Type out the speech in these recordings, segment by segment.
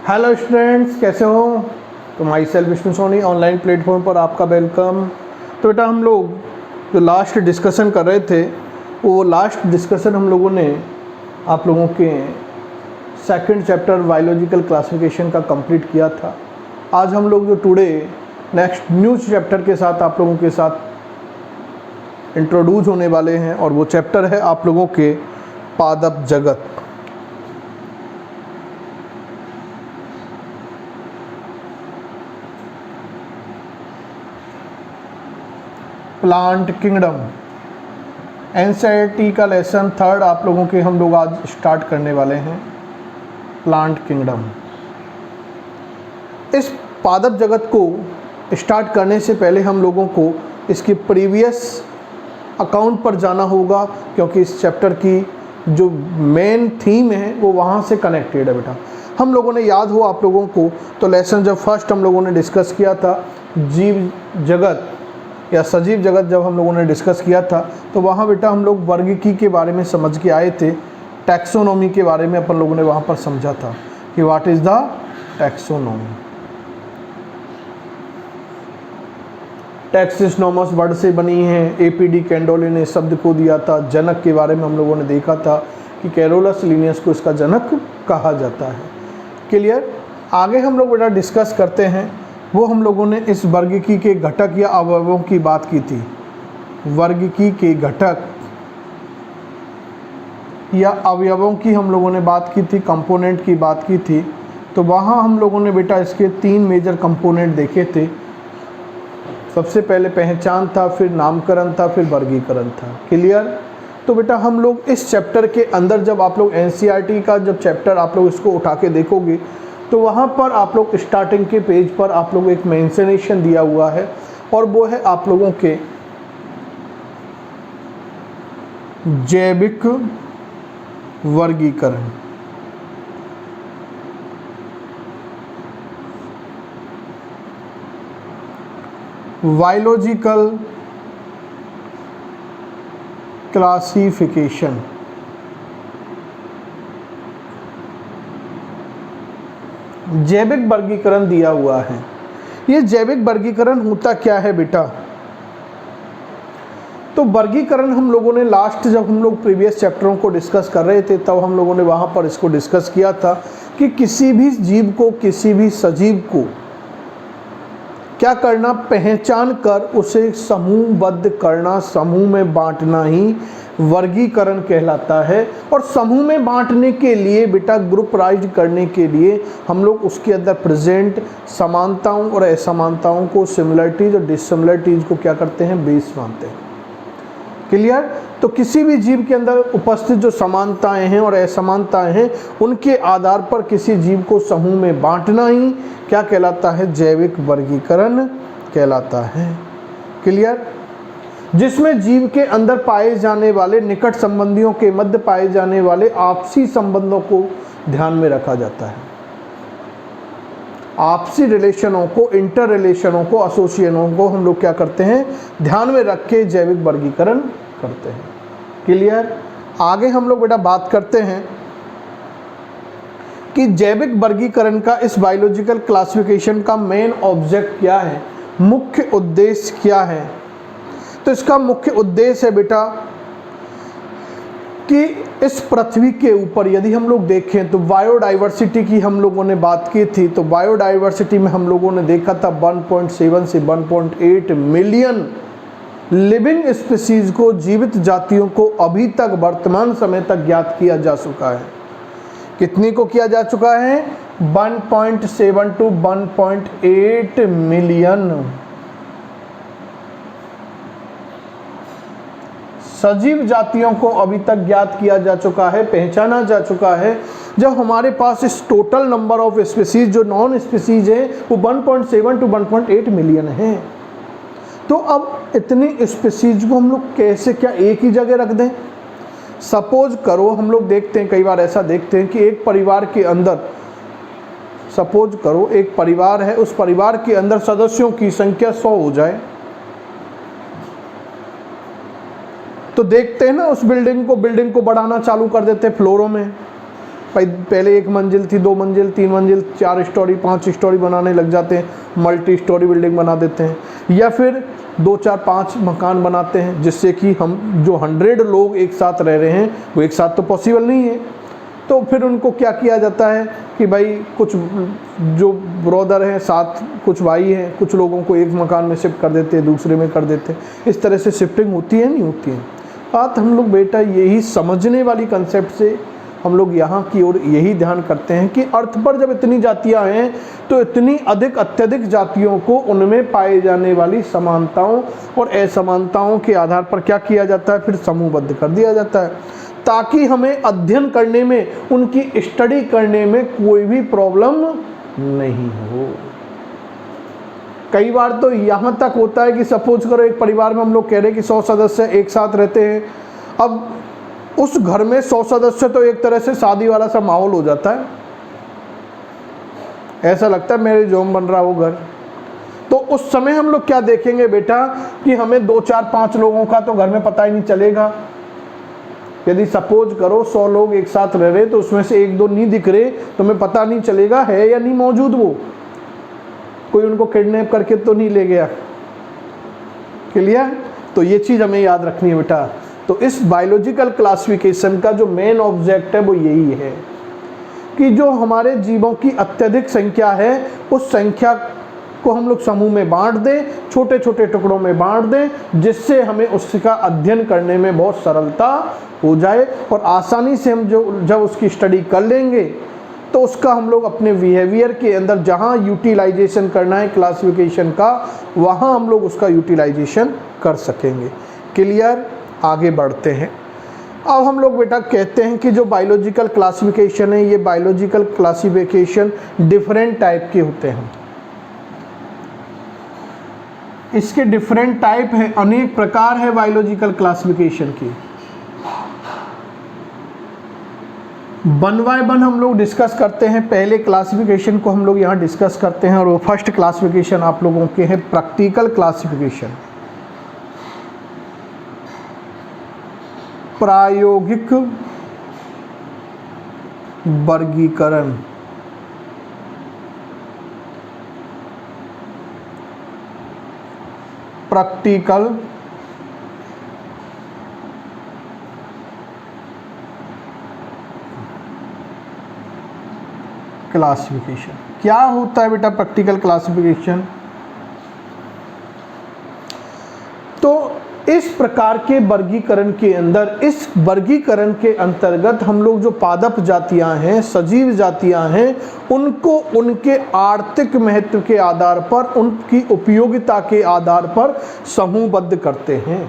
Hello students, कैसे हो? तो myself Vishnu Soni online platform पर आपका वेलकम। तो बेटा हम लोग जो लास्ट डिस्कशन कर रहे थे वो लास्ट डिस्कशन हम लोगों ने आप लोगों के सेकंड चैप्टर बायोलॉजिकल क्लासिफिकेशन का कंप्लीट किया था। आज हम लोग जो टुडे नेक्स्ट न्यू चैप्टर के साथ आप लोगों के साथ इंट्रोड्यूस होने वाले हैं और वो चैप्टर है आप लोगों के पादप जगत। प्लांट किंगडम एनसीईआरटी का लेसन थर्ड आप लोगों के हम लोग आज स्टार्ट करने वाले हैं। प्लांट किंगडम, इस पादप जगत को स्टार्ट करने से पहले हम लोगों को इसकी प्रीवियस अकाउंट पर जाना होगा, क्योंकि इस चैप्टर की जो मेन थीम है वो वहाँ से कनेक्टेड है। बेटा हम लोगों ने याद हो आप लोगों को तो लेसन जब फर्स्ट हम लोगों ने डिस्कस किया था जीव जगत या सजीव जगत, जब हम लोगों ने डिस्कस किया था तो वहाँ बेटा हम लोग वर्गीकी के बारे में समझ के आए थे। टैक्सोनॉमी के बारे में अपन लोगों ने वहाँ पर समझा था कि व्हाट इज़ द टैक्सोनॉमी। टैक्सिस्नोमस वर्ड से बनी है। एपीडी कैंडोले ने शब्द को दिया था। जनक के बारे में हम लोगों ने देखा था कि कैरोलस लिनियस को इसका जनक कहा जाता है। क्लियर? आगे हम लोग बेटा डिस्कस करते हैं वो हम लोगों ने इस वर्गीकी के घटक या अवयवों की बात की थी। वर्गीकी के घटक या अवयवों की हम लोगों ने बात की थी, कंपोनेंट की बात की थी। तो वहाँ हम लोगों ने बेटा इसके 3 मेजर कंपोनेंट देखे थे। सबसे पहले पहचान था, फिर नामकरण था, फिर वर्गीकरण था। क्लियर? तो बेटा हम लोग इस चैप्टर के अंदर जब आप लोग एनसीईआरटी का जब चैप्टर आप लोग इसको उठा के देखोगे तो वहाँ पर आप लोग स्टार्टिंग के पेज पर आप लोग एक मेंशनेशन दिया हुआ है और वो है आप लोगों के जैविक वर्गीकरण। Biological classification. जैविक वर्गीकरण दिया हुआ है। ये जैविक वर्गीकरण होता क्या है बेटा? तो वर्गीकरण हम लोगों ने लास्ट जब हम लोग प्रीवियस चैप्टरों को डिस्कस कर रहे थे तब हम लोगों ने वहाँ पर इसको डिस्कस किया था कि किसी भी जीव को, किसी भी सजीव को क्या करना, पहचान कर उसे समूहबद्ध करना, समूह में बांटना ही वर्गीकरण कहलाता है। और समूह में बांटने के लिए बेटा ग्रुपराइज करने के लिए हम लोग उसके अंदर प्रेजेंट समानताओं और असमानताओं को, सिमिलरिटीज और डिससिमिलरिटीज को क्या करते हैं, बेस मानते हैं। क्लियर? तो किसी भी जीव के अंदर उपस्थित जो समानताएं हैं और असमानताएं हैं उनके आधार पर किसी जीव को समूह में बांटना ही क्या कहलाता है, जैविक वर्गीकरण कहलाता है। क्लियर? जिसमें जीव के अंदर पाए जाने वाले निकट संबंधियों के मध्य पाए जाने वाले आपसी संबंधों को ध्यान में रखा जाता है। आपसी रिलेशनों को, इंटर रिलेशनों को, एसोसिएशनों को हम लोग क्या करते हैं, ध्यान में रख के जैविक वर्गीकरण करते हैं। क्लियर? आगे हम लोग बेटा बात करते हैं कि जैविक वर्गीकरण का, इस बायोलॉजिकल क्लासिफिकेशन का मेन ऑब्जेक्ट क्या है, मुख्य उद्देश्य क्या है। तो इसका मुख्य उद्देश्य है बेटा कि इस पृथ्वी के ऊपर यदि हम लोग देखें तो बायोडाइवर्सिटी की हम लोगों ने बात की थी। तो बायोडाइवर्सिटी में हम लोगों ने देखा था 1.7 से 1.8 मिलियन लिविंग स्पीसीज को, जीवित जातियों को अभी तक वर्तमान समय तक ज्ञात किया जा चुका है। कितनी को किया जा चुका है? 1.7 टू 1.8 मिलियन सजीव जातियों को अभी तक ज्ञात किया जा चुका है, पहचाना जा चुका है। जब हमारे पास इस टोटल नंबर ऑफ स्पीसीज जो नॉन स्पीसीज है वो 1.7 टू 1.8 मिलियन है। तो अब इतनी स्पीसीज को हम लोग कैसे, क्या एक ही जगह रख दें? सपोज करो, हम लोग देखते हैं कई बार ऐसा देखते हैं कि एक परिवार के अंदर, सपोज करो एक परिवार है, उस परिवार के अंदर सदस्यों की संख्या 100 हो जाए तो देखते हैं ना उस बिल्डिंग को बढ़ाना चालू कर देते हैं फ्लोरों में। पहले 1 मंजिल थी, 2 मंजिल, 3 मंजिल, 4 स्टोरी, 5 स्टोरी बनाने लग जाते हैं, मल्टी स्टोरी बिल्डिंग बना देते हैं, या फिर 2, 4, 5 मकान बनाते हैं, जिससे कि हम जो 100 लोग एक साथ रह रहे हैं वो एक साथ तो पॉसिबल नहीं है। तो फिर उनको क्या किया जाता है कि भाई कुछ जो ब्रदर हैं साथ, कुछ भाई हैं, कुछ लोगों को एक मकान में शिफ्ट कर देते हैं, दूसरे में कर देते हैं। इस तरह से शिफ्टिंग होती है, नहीं होती है। बात हम लोग बेटा यही समझने वाली कंसेप्ट से हम लोग यहाँ की ओर यही ध्यान करते हैं कि अर्थ पर जब इतनी जातियाँ हैं तो इतनी अधिक अत्यधिक जातियों को उनमें पाए जाने वाली समानताओं और असमानताओं के आधार पर क्या किया जाता है, फिर समूहबद्ध कर दिया जाता है, ताकि हमें अध्ययन करने में, उनकी स्टडी करने में कोई भी प्रॉब्लम नहीं हो। कई बार तो यहाँ तक होता है कि सपोज करो एक परिवार में हम लोग कह रहे हैं कि 100 सदस्य एक साथ रहते हैं। अब उस घर में 100 सदस्य तो एक तरह से शादी वाला सा माहौल हो जाता है, ऐसा लगता है मेरे जोम बन रहा वो घर। तो उस समय हम लोग क्या देखेंगे बेटा कि हमें 2, 4, 5 लोगों का तो घर में पता ही नहीं चलेगा। यदि सपोज करो 100 लोग एक साथ रह रहे तो उसमें से 1, 2 नहीं दिख रहे तो हमें पता नहीं चलेगा है या नहीं मौजूद, वो कोई उनको किडनैप करके तो नहीं ले गया। क्लियर? तो ये चीज़ हमें याद रखनी है बेटा। तो इस बायोलॉजिकल क्लासिफिकेशन का जो मेन ऑब्जेक्ट है वो यही है कि जो हमारे जीवों की अत्यधिक संख्या है उस संख्या को हम लोग समूह में बांट दें, छोटे छोटे टुकड़ों में बांट दें, जिससे हमें उसका अध्ययन करने में बहुत सरलता हो जाए और आसानी से हम जब उसकी स्टडी कर लेंगे तो उसका हम लोग अपने बिहेवियर के अंदर जहाँ यूटिलाइजेशन करना है क्लासिफिकेशन का, वहाँ हम लोग उसका यूटिलाइजेशन कर सकेंगे। क्लियर? आगे बढ़ते हैं। अब हम लोग बेटा कहते हैं कि जो बायोलॉजिकल क्लासिफिकेशन है, ये बायोलॉजिकल क्लासिफिकेशन डिफरेंट टाइप के होते हैं। इसके डिफरेंट टाइप हैं, अनेक प्रकार है बायोलॉजिकल क्लासिफिकेशन की। 1 बाय 1 हम लोग डिस्कस करते हैं। पहले क्लासिफिकेशन को हम लोग यहाँ डिस्कस करते हैं और वो फर्स्ट क्लासिफिकेशन आप लोगों के है प्रैक्टिकल क्लासिफिकेशन, प्रायोगिक वर्गीकरण। प्रैक्टिकल क्लासिफिकेशन क्या होता है बेटा? प्रैक्टिकल क्लासिफिकेशन तो इस प्रकार के वर्गीकरण के अंदर, इस वर्गीकरण के अंतर्गत हम लोग जो पादप जातियां हैं, सजीव जातियां हैं, उनको उनके आर्थिक महत्व के आधार पर, उनकी उपयोगिता के आधार पर समूहबद्ध करते हैं।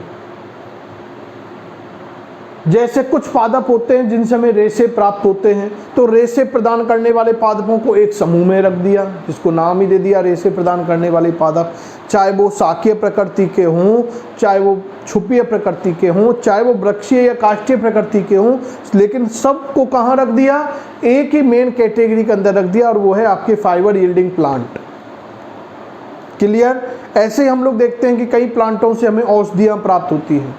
जैसे कुछ पादप होते हैं जिनसे हमें रेशे प्राप्त होते हैं, तो रेशे प्रदान करने वाले पादपों को एक समूह में रख दिया, जिसको नाम ही दे दिया रेशे प्रदान करने वाले पादप। चाहे वो शाकीय प्रकृति के हों, चाहे वो छुपीय प्रकृति के हों, चाहे वो वृक्षीय या काष्ठीय प्रकृति के हों, लेकिन सबको कहाँ रख दिया? एक ही मेन कैटेगरी के अंदर रख दिया, और वो है आपके फाइबर यील्डिंग प्लांट। क्लियर? ऐसे हम लोग देखते हैं कि कई प्लांटों से हमें औषधियाँ प्राप्त होती हैं,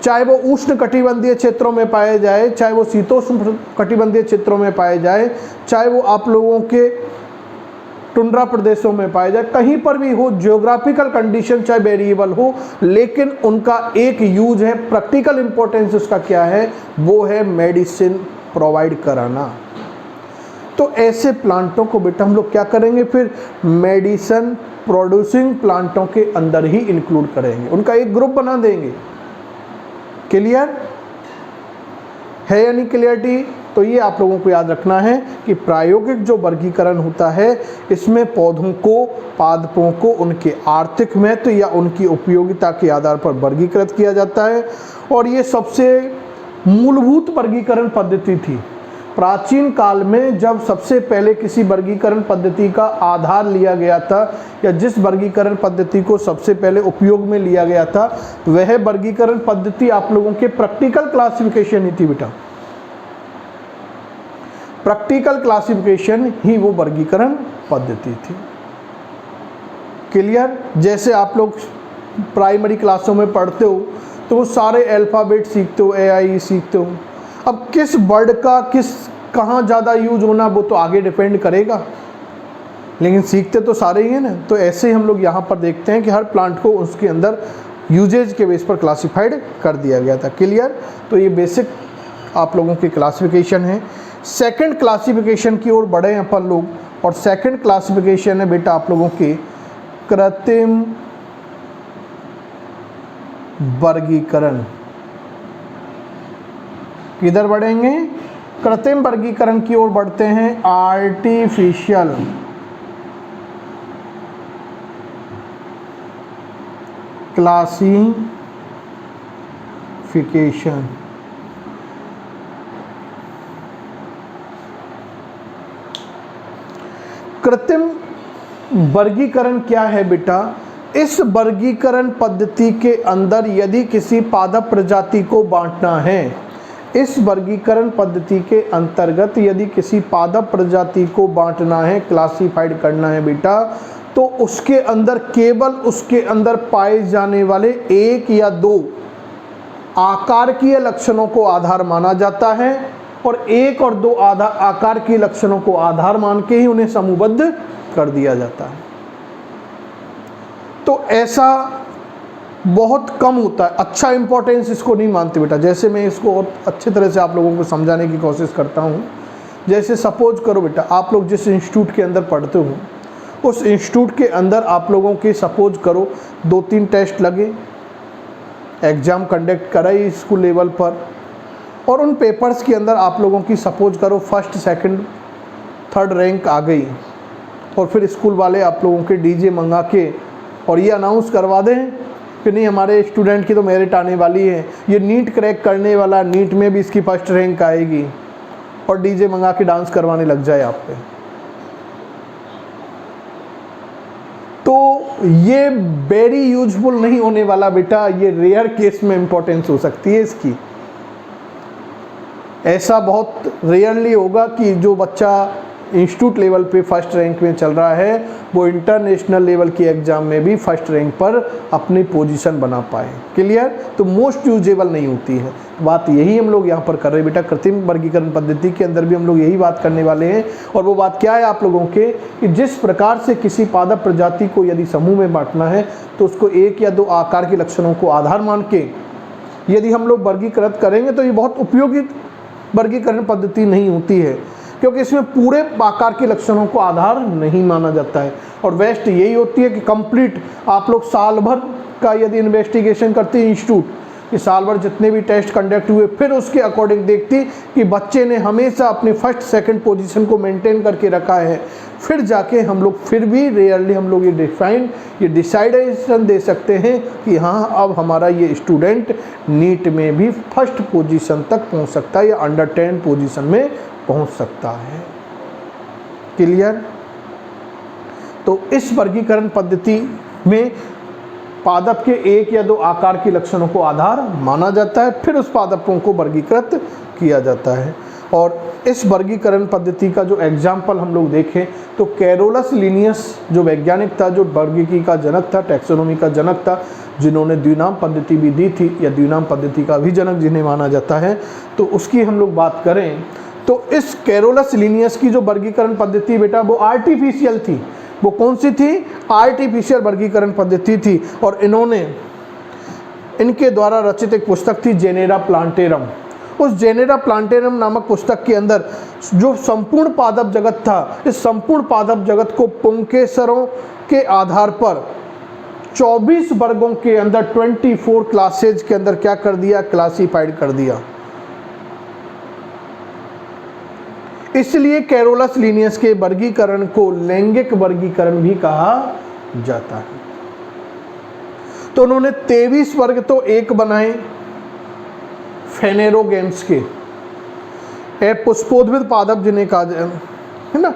चाहे वो उष्ण कटिबंधीय क्षेत्रों में पाए जाए, चाहे वो शीतोष्ण कटिबंधीय क्षेत्रों में पाए जाए, चाहे वो आप लोगों के टुंड्रा प्रदेशों में पाए जाए, कहीं पर भी हो, जियोग्राफिकल कंडीशन चाहे वेरिएबल हो, लेकिन उनका एक यूज है, प्रैक्टिकल इंपॉर्टेंस उसका क्या है? वो है मेडिसिन प्रोवाइड कराना। तो ऐसे प्लांटों को बेटा हम लोग क्या करेंगे? फिर मेडिसिन प्रोड्यूसिंग प्लांटों के अंदर ही इंक्लूड करेंगे, उनका एक ग्रुप बना देंगे। क्लियर है या नहीं क्लियरिटी? तो ये आप लोगों को याद रखना है कि प्रायोगिक जो वर्गीकरण होता है, इसमें पौधों को, पादपों को उनके आर्थिक महत्व या उनकी उपयोगिता के आधार पर वर्गीकृत किया जाता है। और ये सबसे मूलभूत वर्गीकरण पद्धति थी। प्राचीन काल में जब सबसे पहले किसी वर्गीकरण पद्धति का आधार लिया गया था, या जिस वर्गीकरण पद्धति को सबसे पहले उपयोग में लिया गया था, वह वर्गीकरण पद्धति आप लोगों के प्रैक्टिकल क्लासिफिकेशन ही थी बेटा। प्रैक्टिकल क्लासिफिकेशन ही वो वर्गीकरण पद्धति थी। क्लियर? जैसे आप लोग प्राइमरी क्लासों में पढ़ते हो तो वो सारे अल्फ़ाबेट सीखते हो, AIE सीखते हो, अब किस वर्ड का कहाँ ज़्यादा यूज होना वो तो आगे डिपेंड करेगा, लेकिन सीखते तो सारे ही हैं ना। तो ऐसे ही हम लोग यहाँ पर देखते हैं कि हर प्लांट को उसके अंदर यूजेज के बेस पर क्लासिफाइड कर दिया गया था। क्लियर? तो ये बेसिक आप लोगों की क्लासिफिकेशन है। सेकंड क्लासिफिकेशन की ओर बढ़े अपन लोग, और सेकंड क्लासिफिकेशन है बेटा आप लोगों की कृत्रिम वर्गीकरण। किधर बढ़ेंगे? कृत्रिम वर्गीकरण की ओर बढ़ते हैं। Artificial classification. कृत्रिम वर्गीकरण क्या है बेटा? इस वर्गीकरण पद्धति के अंदर यदि किसी पादप प्रजाति को बांटना है, इस वर्गीकरण पद्धति के अंतर्गत यदि किसी पादप प्रजाति को बांटना है, क्लासिफाइड करना है बेटा, तो उसके अंदर केवल उसके अंदर पाए जाने वाले एक या दो आकारकीय लक्षणों को आधार माना जाता है, और एक और दो आकारकीय लक्षणों को आधार मान के ही उन्हें समूहबद्ध कर दिया जाता है। तो ऐसा बहुत कम होता है, अच्छा इंपॉर्टेंस इसको नहीं मानते बेटा। जैसे मैं इसको और अच्छे तरह से आप लोगों को समझाने की कोशिश करता हूँ। जैसे सपोज करो बेटा, आप लोग जिस इंस्टीट्यूट के अंदर पढ़ते हो, उस इंस्टीट्यूट के अंदर आप लोगों के सपोज करो 2-3 टेस्ट लगे, एग्ज़ाम कंडक्ट कराई स्कूल लेवल पर, और उन पेपर्स के अंदर आप लोगों की सपोज करो 1st, 2nd, 3rd रैंक आ गई, और फिर स्कूल वाले आप लोगों के डीजे मंगा के और ये अनाउंस करवा दें कि नहीं हमारे स्टूडेंट की तो मेरिट आने वाली है, ये नीट क्रैक करने वाला, नीट में भी इसकी 1st रैंक आएगी, और डीजे मंगा के डांस करवाने लग जाए आप पे। तो ये वेरी यूजफुल नहीं होने वाला बेटा, ये रेयर केस में इंपॉर्टेंस हो सकती है इसकी। ऐसा बहुत रेयरली होगा कि जो बच्चा इंस्टीट्यूट लेवल पे 1st रैंक में चल रहा है वो इंटरनेशनल लेवल की एग्जाम में भी 1st रैंक पर अपनी पोजीशन बना पाए। क्लियर? तो मोस्ट यूजेबल नहीं होती है। बात यही हम लोग यहाँ पर कर रहे हैं बेटा। कृत्रिम वर्गीकरण पद्धति के अंदर भी हम लोग यही बात करने वाले हैं, और वो बात क्या है आप लोगों के कि जिस प्रकार से किसी पादप प्रजाति को यदि समूह में बांटना है तो उसको एक या दो आकार के लक्षणों को आधार मान के यदि हम लोग वर्गीकृत करेंगे तो ये बहुत उपयोगी वर्गीकरण पद्धति नहीं होती है, क्योंकि इसमें पूरे आकार के लक्षणों को आधार नहीं माना जाता है। और बेस्ट यही होती है कि कंप्लीट आप लोग साल भर का यदि इन्वेस्टिगेशन करते हैं इंस्टीट्यूट कि साल भर जितने भी टेस्ट कंडक्ट हुए, फिर उसके अकॉर्डिंग देखती कि बच्चे ने हमेशा अपनी 1st, 2nd पोजीशन को मेंटेन करके रखा है, फिर जाके हम लोग फिर भी रेयरली हम लोग ये डिसाइडेशन दे सकते हैं कि हाँ अब हमारा ये स्टूडेंट नीट में भी 1st पोजीशन तक पहुंच सकता है या अंडर 10 पोजीशन में पहुंच सकता है। क्लियर? तो इस वर्गीकरण पद्धति में पादप के एक या दो आकार के लक्षणों को आधार माना जाता है, फिर उस पादपों को वर्गीकृत किया जाता है। और इस वर्गीकरण पद्धति का जो एग्जाम्पल हम लोग देखें तो कैरोलस लिनियस जो वैज्ञानिक था, जो वर्गीकी का जनक था, टैक्सोनॉमी का जनक था, जिन्होंने द्विनाम पद्धति भी दी थी या द्विनाम पद्धति का भी जनक जिन्हें माना जाता है, तो उसकी हम लोग बात करें तो इस कैरोलस लिनियस की जो वर्गीकरण पद्धति बेटा वो आर्टिफिशियल थी। वो कौन सी थी? आर्टिफिशियल वर्गीकरण पद्धति थी। और इनके द्वारा रचित एक पुस्तक थी जेनेरा प्लांटेरम। उस जेनेरा प्लांटेरम नामक पुस्तक के अंदर जो संपूर्ण पादप जगत था, इस संपूर्ण पादप जगत को पुंकेसरों के आधार पर 24 वर्गों के अंदर 24 क्लासेज के अंदर क्या कर दिया? क्लासिफाइड कर दिया। इसलिए कैरोलस लिनियस के वर्गीकरण को लैंगिक वर्गीकरण भी कहा जाता है। तो उन्होंने 23 वर्ग तो एक बनाए फेनेरोगेम्स के, पुष्पोद्भिद पादप जिन्हें कहा है ना,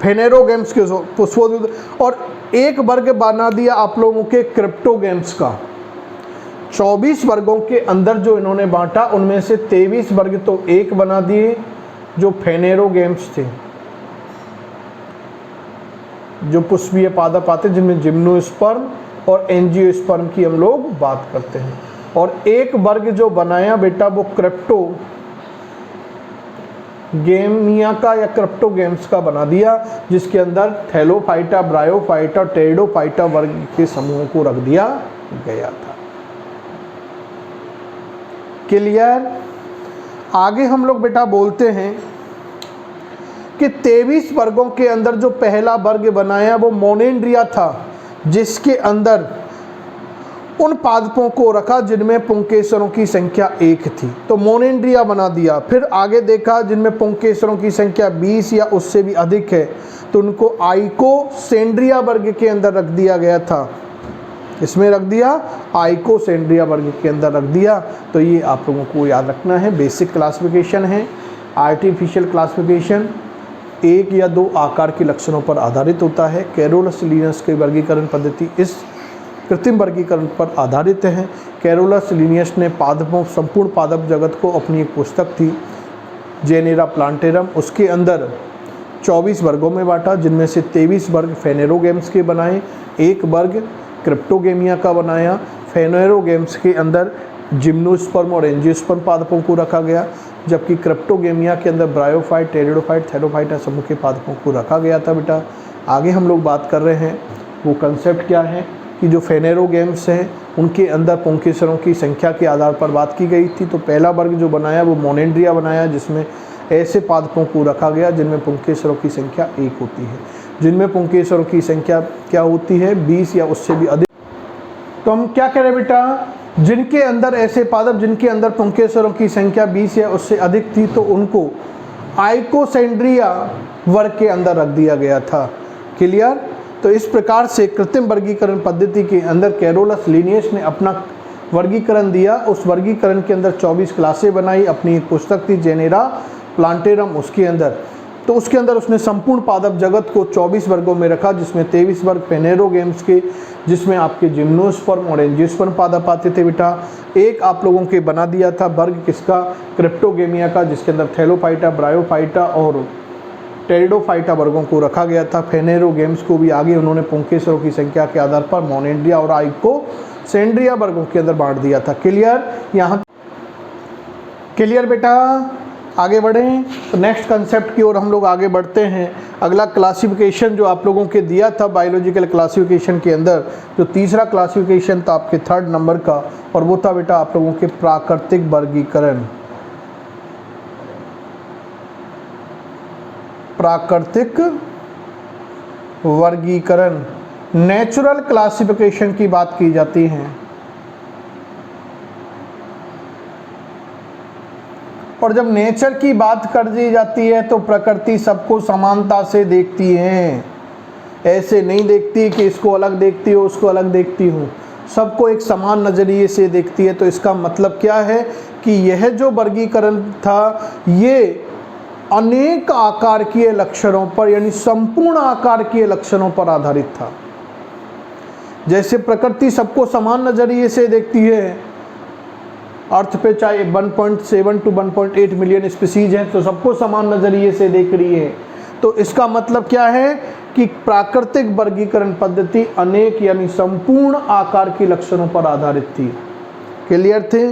फेनेरोगेम्स के पुष्पोद्भिद, और एक वर्ग बना दिया आप लोगों के क्रिप्टोगेम्स का। 24 वर्गों के अंदर जो इन्होंने बांटा उनमें से 23 वर्ग तो एक बना दिए जो फेनेरोगेम्स थे, जो पुष्पीय पादप आते जिनमें जिम्नोस्पर्म और एंजियोस्पर्म की हम लोग बात करते हैं। और एक वर्ग जो बनाया बेटा वो गेमिया का या क्रिप्टोगेम्स का बना दिया, जिसके अंदर थैलोफाइटा, ब्रायोफाइटा, टेरिडोफाइटा वर्ग के समूहों को रख दिया गया था। क्लियर। आगे हम लोग बेटा बोलते हैं कि 23 वर्गों के अंदर जो पहला वर्ग बनाया वो मोनेंड्रिया था, जिसके अंदर उन पादपों को रखा जिनमें पुंकेसरों की संख्या 1 थी, तो मोनेंड्रिया बना दिया। फिर आगे देखा जिनमें पुंकेसरों की संख्या 20 या उससे भी अधिक है, तो उनको आइकोसेंड्रिया वर्ग के अंदर रख दिया गया था। इसमें रख दिया, आइकोसेंड्रिया वर्ग के अंदर रख दिया। तो ये आप लोगों को याद रखना है, बेसिक क्लासिफिकेशन है। आर्टिफिशियल क्लासिफिकेशन 1 या 2 आकार के लक्षणों पर आधारित होता है। कैरोलस लिनियस की वर्गीकरण पद्धति इस कृत्रिम वर्गीकरण पर आधारित है। कैरोलस लिनियस ने पादपों, संपूर्ण पादप जगत को अपनी एक पुस्तक थी जेनेरा प्लांटेरम, उसके अंदर 24 वर्गों में बांटा, जिनमें से 23 वर्ग फेनेरोगेम्स के बनाए, 1 वर्ग क्रिप्टोगेमिया का बनाया। फेनेरोगेम्स के अंदर जिम्नोस्पर्म और एंजियोस्पर्म पादपों को रखा गया, जबकि क्रिप्टोगेमिया के अंदर ब्रायोफाइट, टेरिडोफाइट, थैलोफाइटा समूह के पादपों को रखा गया था। बेटा आगे हम लोग बात कर रहे हैं, वो कंसेप्ट क्या है कि जो फेनेरोगेम्स हैं उनके अंदर पुंकेसरों की संख्या के आधार पर बात की गई थी। तो पहला वर्ग जो बनाया वो मोनेंड्रिया बनाया, जिसमें ऐसे पादपों को रखा गया जिनमें पुंकेसरों की संख्या 1 होती है, जिनमें पुंकेसरों की संख्या क्या होती है 20 या उससे भी अधिक। तो हम क्या करें बेटा, जिनके अंदर ऐसे पादप जिनके अंदर पुंकेसरों की संख्या 20 या उससे अधिक थी, तो उनको आइकोसेंड्रिया वर्ग के अंदर रख दिया गया था। क्लियर। तो इस प्रकार से कृत्रिम वर्गीकरण पद्धति के अंदर कैरोलस लिनियस ने अपना वर्गीकरण दिया। उस वर्गीकरण के अंदर 24 क्लासें बनाई, अपनी एक पुस्तक थी जेनेरा प्लांटेरम, उसके अंदर। तो उसके अंदर उसने संपूर्ण पादप जगत को 24 वर्गों में रखा, जिसमें 23 वर्ग फेनेरोगेम्स के, जिसमें आपके जिम्नोस्पर्म और एंजियोस्पर्म पादप आते थे बेटा। 1 आप लोगों के बना दिया था वर्ग किसका, क्रिप्टोगेमिया का, जिसके अंदर थैलोफाइटा, ब्रायोफाइटा और टेरिडोफाइटा वर्गों को रखा गया था। फेनेरोगेम्स को भी आगे उन्होंने पुंकेसरों की संख्या के आधार पर मोनेंड्रिया और आइकोसेंड्रिया वर्गों के अंदर बांट दिया था। क्लियर। यहाँ क्लियर बेटा। आगे बढ़ें तो नेक्स्ट कंसेप्ट की ओर हम लोग आगे बढ़ते हैं। अगला क्लासिफिकेशन जो आप लोगों के दिया था बायोलॉजिकल क्लासिफिकेशन के अंदर, जो तीसरा क्लासिफिकेशन था आपके 3rd नंबर का, और वो था बेटा आप लोगों के प्राकृतिक वर्गीकरण। प्राकृतिक वर्गीकरण, नेचुरल क्लासिफिकेशन की बात की जाती है। और जब नेचर की बात कर दी जाती है तो प्रकृति सबको समानता से देखती है, ऐसे नहीं देखती कि इसको अलग देखती हो उसको अलग देखती हूँ, सबको एक समान नज़रिए से देखती है। तो इसका मतलब क्या है कि यह जो वर्गीकरण था ये अनेक आकारकीय लक्षणों पर, यानी संपूर्ण आकारकीय लक्षणों पर आधारित था। जैसे प्रकृति सबको समान नज़रिए से देखती है, अर्थ पे चाहे 1.7 to 1.8 मिलियन स्पीसीज हैं, तो सबको समान नज़रिए से देख रही है। तो इसका मतलब क्या है कि प्राकृतिक वर्गीकरण पद्धति अनेक यानी संपूर्ण आकार के लक्षणों पर आधारित थी। क्लियर थे।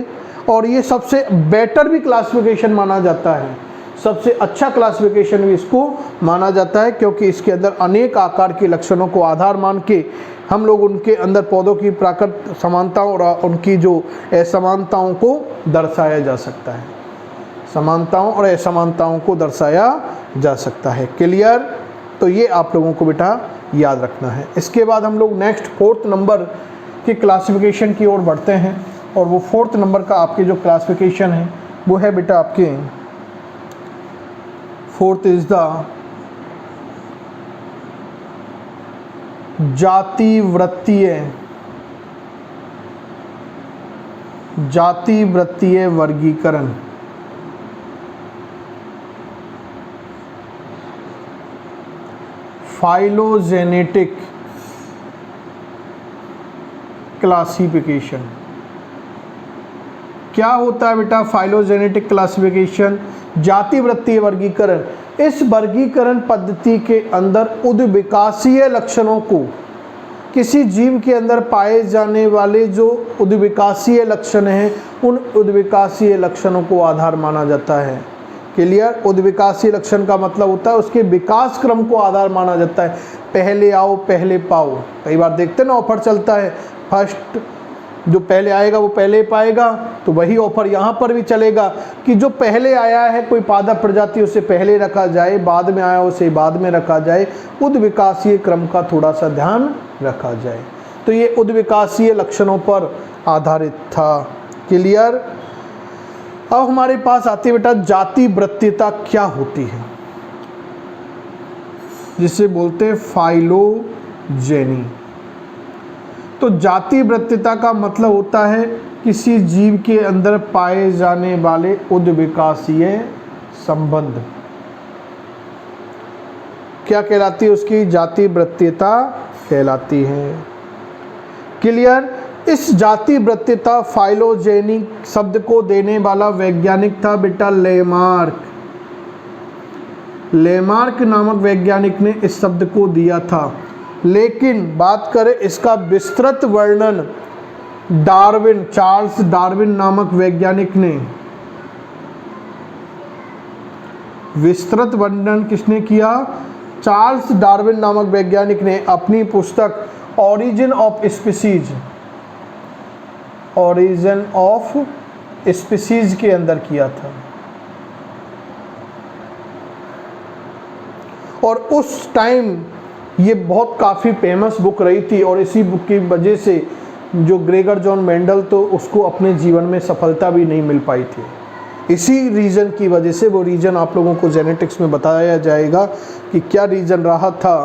और ये सबसे बेटर भी क्लासिफिकेशन माना जाता है, सबसे अच्छा क्लासिफिकेशन भी इसको माना जाता है, क्योंकि इसके अंदर अनेक आकार के लक्षणों को आधार मान के हम लोग उनके अंदर पौधों की प्राकृतिक समानताओं और उनकी जो असमानताओं को दर्शाया जा सकता है। समानताओं और असमानताओं को दर्शाया जा सकता है। क्लियर। तो ये आप लोगों को बेटा याद रखना है। इसके बाद हम लोग नेक्स्ट 4th नंबर के क्लासिफिकेशन की ओर बढ़ते हैं, और वो 4th नंबर का आपके जो क्लासिफिकेशन है वो है बेटा आपके 4th इज द जातिवृत्तीय वर्गीकरण। Phylogenetic classification. क्या होता है बेटा फाइलोजेनेटिक क्लासिफिकेशन, जातिवृत्तीय वर्गीकरण। इस वर्गीकरण पद्धति के अंदर उद्विकासीय लक्षणों को, किसी जीव के अंदर पाए जाने वाले जो उद्विकासीय लक्षण हैं उन उद्विकासीय लक्षणों को आधार माना जाता है। क्लियर। उद्विकासीय लक्षण का मतलब होता है उसके विकास क्रम को आधार माना जाता है। पहले आओ पहले पाओ, कई बार देखते हैं ना ऑफर चलता है, फर्स्ट जो पहले आएगा वो पहले पाएगा, तो वही ऑफर यहाँ पर भी चलेगा कि जो पहले आया है कोई पादप प्रजाति उसे पहले रखा जाए, बाद में आया उसे बाद में रखा जाए, उद्विकासीय क्रम का थोड़ा सा ध्यान रखा जाए। तो ये उद्विकासीय लक्षणों पर आधारित था। क्लियर। अब हमारे पास आती है बेटा जाति वृत्तीयता क्या होती है, जिसे बोलते हैं फाइलोजेनी। तो जाति वृत्तीयता का मतलब होता है किसी जीव के अंदर पाए जाने वाले उद्विकासीय संबंध। क्या कहलाती है उसकी? जाति वृत्तीयता कहलाती है। क्लियर। इस जाति वृत्तीयता फाइलोजेनी शब्द को देने वाला वैज्ञानिक था बेटा लेमार्क। लेमार्क नामक वैज्ञानिक ने इस शब्द को दिया था। लेकिन बात करें इसका विस्तृत वर्णन डार्विन, चार्ल्स डार्विन नामक वैज्ञानिक ने, विस्तृत वर्णन किसने किया? चार्ल्स डार्विन नामक वैज्ञानिक ने अपनी पुस्तक origin of species, origin of species के अंदर किया था। और उस टाइम ये बहुत काफ़ी फेमस बुक रही थी और इसी बुक की वजह से जो ग्रेगर जॉन मेंडल तो उसको अपने जीवन में सफलता भी नहीं मिल पाई थी। इसी रीज़न की वजह से, वो रीज़न आप लोगों को जेनेटिक्स में बताया जाएगा कि क्या रीज़न रहा था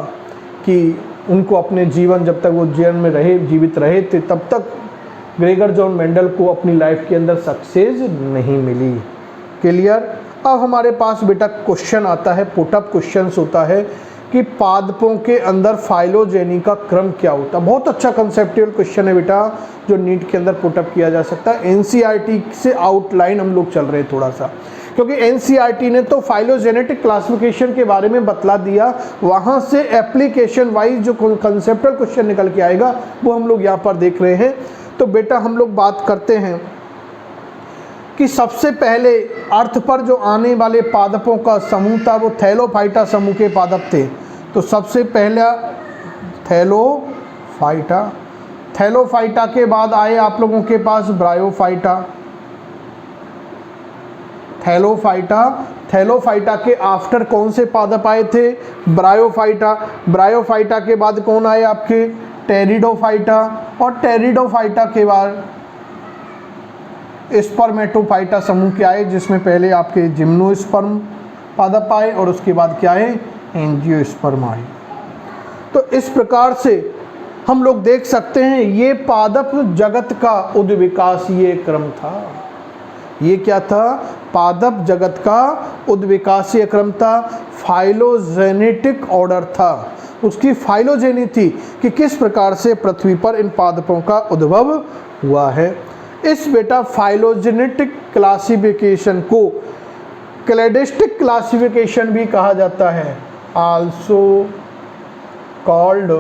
कि उनको अपने जीवन, जब तक वो जीवन में रहे, जीवित रहे थे, तब तक ग्रेगर जॉन मेंडल को अपनी लाइफ के अंदर सक्सेस नहीं मिली। क्लियर। अब हमारे पास बेटा क्वेश्चन आता है, पुटअप क्वेश्चंस होता है कि पादपों के अंदर फाइलोजेनी का क्रम क्या होता है। बहुत अच्छा कंसेप्चुअल क्वेश्चन है बेटा, जो नीट के अंदर पुटअप किया जा सकता है। एनसीईआरटी से आउटलाइन हम लोग चल रहे हैं थोड़ा सा, क्योंकि एनसीईआरटी ने तो फाइलोजेनेटिक क्लासिफिकेशन के बारे में बतला दिया, वहाँ से एप्लीकेशन वाइज जो कंसेप्चुअल क्वेश्चन निकल के आएगा वो हम लोग यहाँ पर देख रहे हैं। तो बेटा हम लोग बात करते हैं कि सबसे पहले अर्थ पर जो आने वाले पादपों का समूह था वो थैलोफाइटा समूह के पादप थे। तो सबसे पहला थैलोफाइटा, थैलोफाइटा के बाद आए आप लोगों के पास ब्रायोफाइटा, थैलोफाइटा, थैलोफाइटा के आफ्टर कौन से पादप आए थे? ब्रायोफाइटा। ब्रायोफाइटा के बाद कौन आए आपके? टेरिडोफाइटा। और टेरिडोफाइटा के बाद स्पर्मेटोफाइटा समूह के आए, जिसमें पहले आपके जिम्नोस्पर्म पादप आए और उसके बाद क्या आए? एंजियोस्पर्म आए। तो इस प्रकार से हम लोग देख सकते हैं ये पादप जगत का उद्विकासीय क्रम था। ये क्या था? पादप जगत का उद्विकासीय क्रम था, फाइलोजेनेटिक ऑर्डर था। उसकी फाइलोजेनी थी कि किस प्रकार से पृथ्वी पर इन पादपों का उद्भव हुआ है। इस बेटा फाइलोजेनेटिक क्लासिफिकेशन को क्लैडिस्टिक क्लासिफिकेशन भी कहा जाता है, also called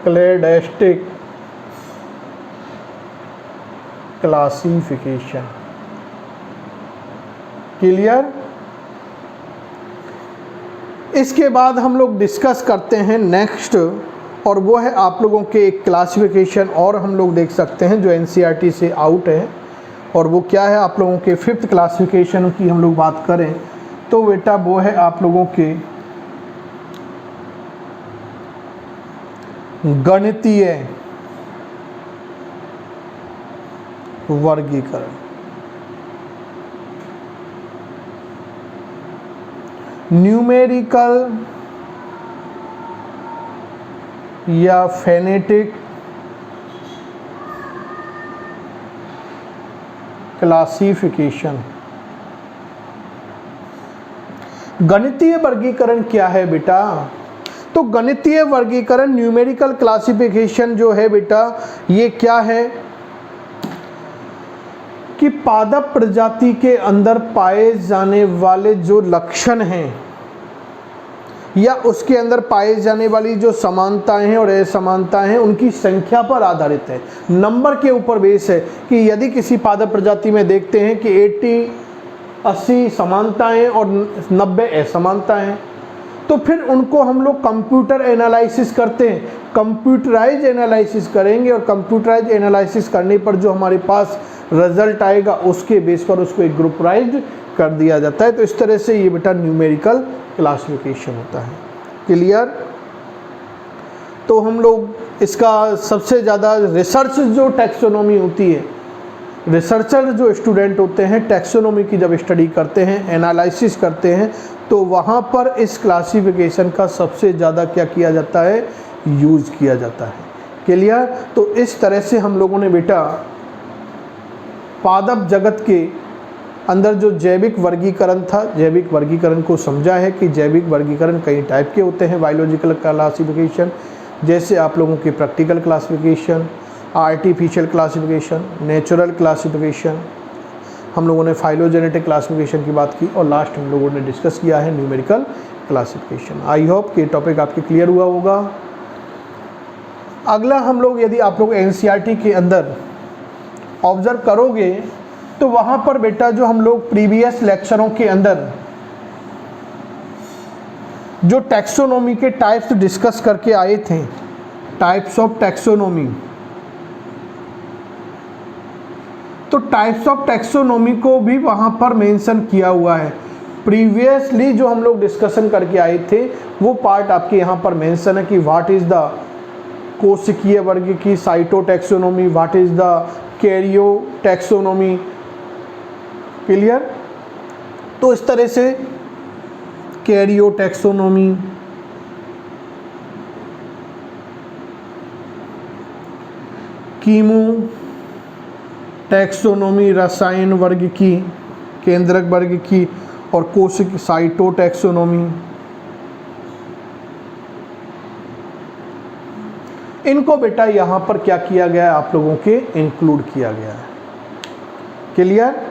cladistic classification. Clear. इसके बाद हम लोग डिस्कस करते हैं नेक्स्ट, और वो है आप लोगों के एक क्लासिफिकेशन और हम लोग देख सकते हैं जो एनसीईआरटी से आउट है, और वो क्या है? आप लोगों के फिफ्थ क्लासिफिकेशन की हम लोग बात करें तो बेटा वो है आप लोगों के गणितीय वर्गीकरण। न्यूमेरिकल या फेनेटिक क्लासिफिकेशन। गणितीय वर्गीकरण क्या है बेटा? तो गणितीय वर्गीकरण, न्यूमेरिकल क्लासिफिकेशन जो है बेटा, ये क्या है कि पादप प्रजाति के अंदर पाए जाने वाले जो लक्षण हैं या उसके अंदर पाए जाने वाली जो समानताएं हैं और असमानताएं हैं उनकी संख्या पर आधारित है, नंबर के ऊपर बेस है कि यदि किसी पादप प्रजाति में देखते हैं कि 80 समानताएं और 90 असमानताएं हैं, तो फिर उनको हम लोग कंप्यूटर एनालिसिस करते हैं, कंप्यूटराइज एनालिसिस करेंगे और कंप्यूटराइज एनालिसिस करने पर जो हमारे पास रिजल्ट आएगा उसके बेस पर उसको एक ग्रुपराइज्ड कर दिया जाता है। तो इस तरह से ये बेटा न्यूमेरिकल क्लासिफिकेशन होता है। क्लियर? तो हम लोग इसका सबसे ज़्यादा रिसर्च जो टैक्सोनॉमी होती है, रिसर्चर जो स्टूडेंट होते हैं टैक्सोनॉमी की जब स्टडी करते हैं, एनालिसिस करते हैं, तो वहाँ पर इस क्लासिफिकेशन का सबसे ज़्यादा क्या किया जाता है, यूज़ किया जाता है। क्लियर? तो इस तरह से हम लोगों ने बेटा पादप जगत के अंदर जो जैविक वर्गीकरण था, जैविक वर्गीकरण को समझा है कि जैविक वर्गीकरण कई टाइप के होते हैं। बायोलॉजिकल क्लासिफिकेशन, जैसे आप लोगों की practical classification, artificial classification, natural classification, हम लोगों ने फाइलोजेनेटिक क्लासिफिकेशन की बात की और लास्ट हम लोगों ने डिस्कस किया है न्यूमेरिकल क्लासिफिकेशन। आई होप कि टॉपिक आपके क्लियर हुआ होगा। अगला हम लोग, यदि आप लोग एनसीईआरटी के अंदर ऑब्जर्व करोगे तो वहाँ पर बेटा जो हम लोग प्रीवियस लेक्चरों के अंदर जो टैक्सोनॉमी के टाइप्स डिस्कस करके आए थे, टाइप्स ऑफ टैक्सोनॉमी, तो टाइप्स ऑफ टैक्सोनॉमी को भी वहाँ पर मेंशन किया हुआ है। प्रीवियसली जो हम लोग डिस्कशन करके आए थे वो पार्ट आपके यहाँ पर मेंशन है कि व्हाट इज़ द कोशिकीय वर्ग की cytotaxonomy, what is the Cairo taxonomy. Clear? तो इस तरह से कैरियो टैक्सोनॉमी, कीमो टैक्सोनॉमी रसायन वर्ग की, केंद्रक वर्ग की, और कोशिक साइटोटैक्सोनॉमी, इनको बेटा यहाँ पर क्या किया गया है, आप लोगों के इंक्लूड किया गया है। क्लियर?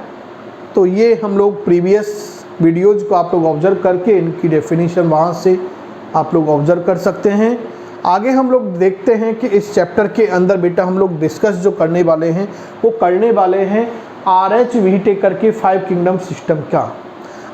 तो ये हम लोग प्रीवियस वीडियोज़ को आप लोग ऑब्जर्व करके इनकी डेफिनेशन वहाँ से आप लोग ऑब्जर्व कर सकते हैं। आगे हम लोग देखते हैं कि इस चैप्टर के अंदर बेटा हम लोग डिस्कस जो करने वाले हैं वो करने वाले हैं RH व्हीटेकर के 5 किंगडम सिस्टम का।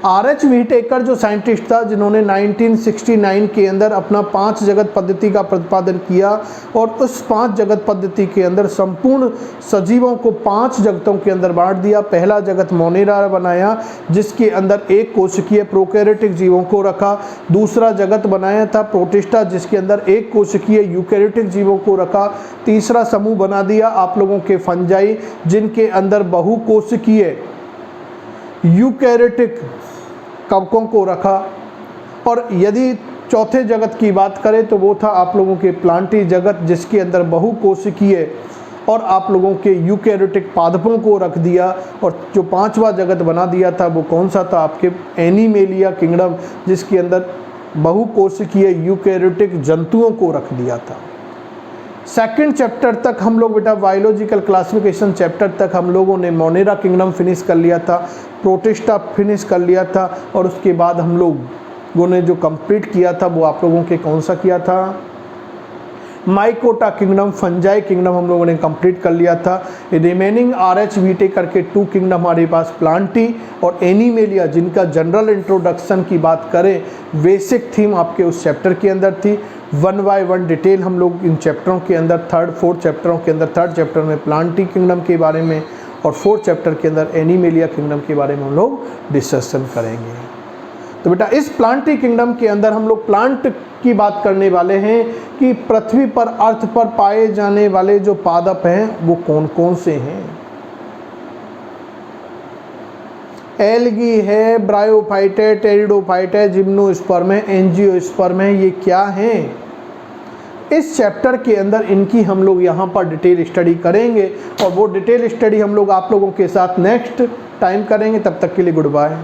RH व्हीटेकर जो साइंटिस्ट था जिन्होंने 1969 के अंदर अपना 5 जगत पद्धति का प्रतिपादन किया और उस 5 जगत पद्धति के अंदर संपूर्ण सजीवों को 5 जगतों के अंदर बांट दिया। पहला जगत मोनेरा बनाया जिसके अंदर एक कोशिकीय प्रोकैरियोटिक जीवों को रखा। दूसरा जगत बनाया था प्रोटिस्टा जिसके अंदर एक कोशिकीय यूकैरियोटिक जीवों को रखा। तीसरा समूह बना दिया आप लोगों के फंजाई जिनके अंदर बहुकोशिकीय यूकैरियोटिक कवकों को रखा। और यदि चौथे जगत की बात करें तो वो था आप लोगों के प्लांटी जगत जिसके अंदर बहुकोशिकीय और आप लोगों के यूकैरियोटिक पादपों को रख दिया। और जो 5वां जगत बना दिया था वो कौन सा था, आपके एनिमेलिया किंगडम जिसके अंदर बहुकोशिकीय यूकैरियोटिक जंतुओं को रख दिया था। सेकंड चैप्टर तक हम लोग बेटा बायोलॉजिकल क्लासिफिकेशन चैप्टर तक हम लोगों ने मोनेरा किंगडम फिनिश कर लिया था, प्रोटिस्टा फिनिश कर लिया था और उसके बाद हम लोगों ने जो कंप्लीट किया था वो आप लोगों के कौन सा किया था, माइकोटा किंगडम, फंजाई किंगडम हम लोगों ने कंप्लीट कर लिया था। रिमेनिंग RH व्हीटेकर के 2 किंगडम हमारे पास प्लांटी और एनिमेलिया जिनका जनरल इंट्रोडक्शन की बात करें बेसिक थीम आपके उस चैप्टर के अंदर थी। 1 बाय 1 डिटेल हम लोग इन चैप्टरों के अंदर थर्ड चैप्टर चैप्टर में प्लांटी किंगडम के बारे में और 4th चैप्टर के अंदर एनिमेलिया किंगडम के बारे में हम लोग डिस्कशन करेंगे। तो बेटा इस प्लांटी किंगडम के अंदर हम लोग प्लांट की बात करने वाले हैं कि पृथ्वी पर अर्थ पर पाए जाने वाले जो पादप हैं वो कौन कौन से हैं। एल्गी है, ब्रायोफाइट है, टेरिडोफाइट है, जिम्नोस्पर्म है, एंजियोस्पर्म है, ये क्या हैं? इस चैप्टर के अंदर इनकी हम लोग यहाँ पर डिटेल स्टडी करेंगे और वो डिटेल स्टडी हम लोग आप लोगों के साथ नेक्स्ट टाइम करेंगे। तब तक के लिए गुड बाय।